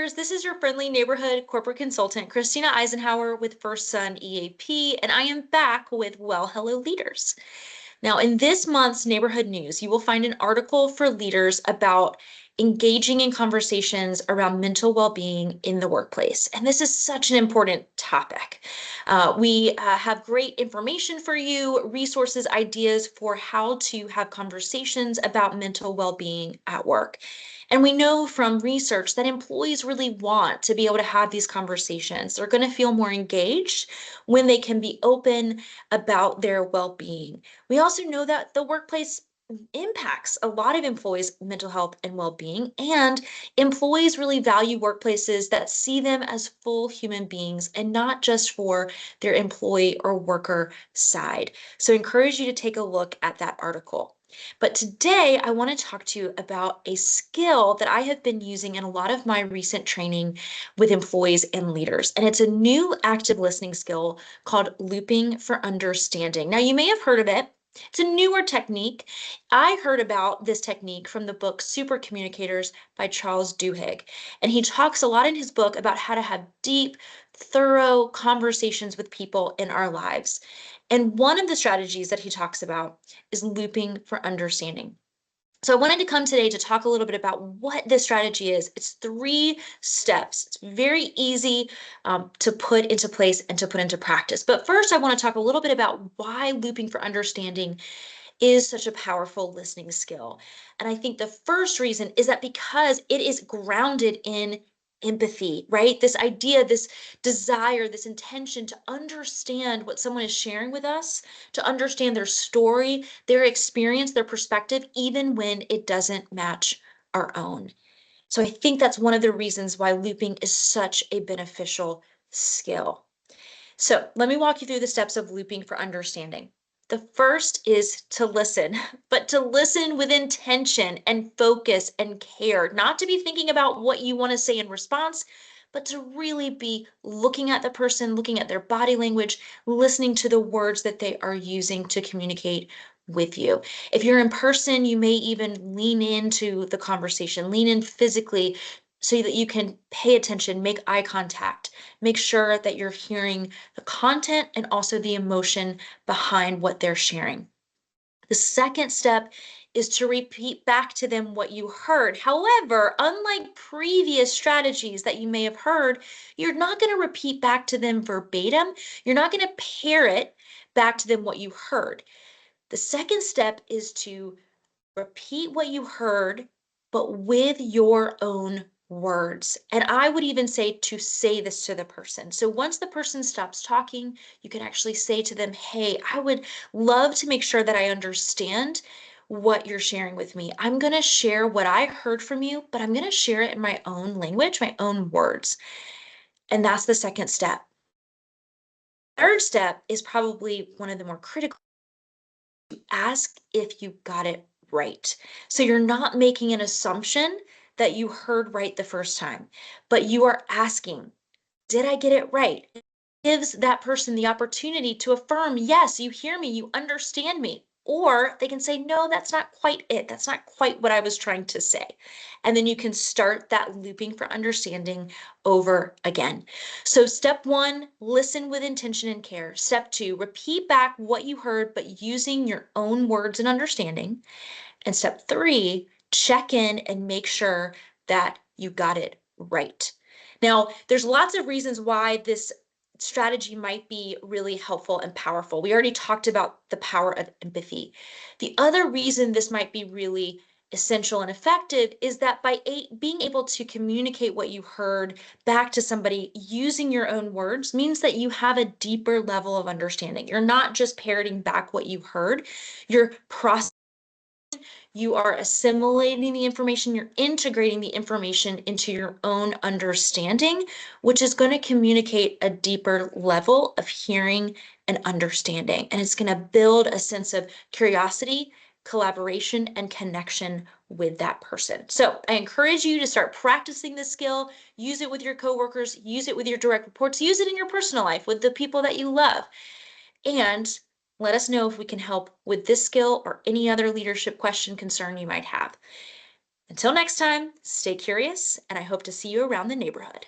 leaders. This is your friendly neighborhood corporate consultant, Christina Isenhower with First Sun EAP, and I am back with Well, Hello Leaders. Now, in this month's neighborhood news, you will find an article for leaders about engaging in conversations around mental well-being in the workplace. And this is such an important topic. We have great information for you, resources, ideas for how to have conversations about mental well-being at work. And we know from research that employees really want to be able to have these conversations. They're going to feel more engaged when they can be open about their well-being. We also know that the workplace impacts a lot of employees' mental health and well-being, and employees really value workplaces that see them as full human beings and not just for their employee or worker side. So I encourage you to take a look at that article. But today I want to talk to you about a skill that I have been using in a lot of my recent training with employees and leaders. And it's a new active listening skill called looping for understanding. Now, you may have heard of it. It's a newer technique. I heard about this technique from the book Super Communicators by Charles Duhigg. And he talks a lot in his book about how to have deep, thorough conversations with people in our lives. And one of the strategies that he talks about is looping for understanding. So I wanted to come today to talk a little bit about what this strategy is. It's 3 steps. It's very easy to put into place and to put into practice. But first, I want to talk a little bit about why looping for understanding is such a powerful listening skill. And I think the first reason is that because it is grounded in empathy, right? This idea, this desire, this intention to understand what someone is sharing with us, to understand their story, their experience, their perspective, even when it doesn't match our own. So I think that's one of the reasons why looping is such a beneficial skill. So let me walk you through the steps of looping for understanding. The first is to listen, but to listen with intention and focus and care, not to be thinking about what you want to say in response, but to really be looking at the person, looking at their body language, listening to the words that they are using to communicate with you. If you're in person, you may even lean into the conversation, lean in physically so that you can pay attention, make eye contact, make sure that you're hearing the content and also the emotion behind what they're sharing. The second step is to repeat back to them what you heard. However, unlike previous strategies that you may have heard, you're not going to repeat back to them verbatim. You're not going to parrot back to them what you heard. The second step is to repeat what you heard, but with your own words. And I would even say to say this to the person. So once the person stops talking, you can actually say to them, hey, I would love to make sure that I understand what you're sharing with me. I'm going to share what I heard from you, but I'm going to share it in my own language, my own words. And that's the second step. Third step is probably one of the more critical. Ask if you got it right. So you're not making an assumption that you heard right the first time, but you are asking, did I get it right? It gives that person the opportunity to affirm, yes, you hear me, you understand me. Or they can say, no, that's not quite it. That's not quite what I was trying to say. And then you can start that looping for understanding over again. So step 1, listen with intention and care. Step 2, repeat back what you heard, but using your own words and understanding. And step 3, check in and make sure that you got it right. Now, there's lots of reasons why this strategy might be really helpful and powerful. We already talked about the power of empathy. The other reason this might be really essential and effective is that by being able to communicate what you heard back to somebody using your own words means that you have a deeper level of understanding. You're not just parroting back what you heard, you're processing. You are assimilating the information, you're integrating the information into your own understanding, which is going to communicate a deeper level of hearing and understanding. And it's going to build a sense of curiosity, collaboration, and connection with that person. So I encourage you to start practicing this skill, use it with your coworkers, use it with your direct reports, use it in your personal life with the people that you love. And let us know if we can help with this skill or any other leadership question, concern you might have. Until next time, stay curious, and I hope to see you around the neighborhood.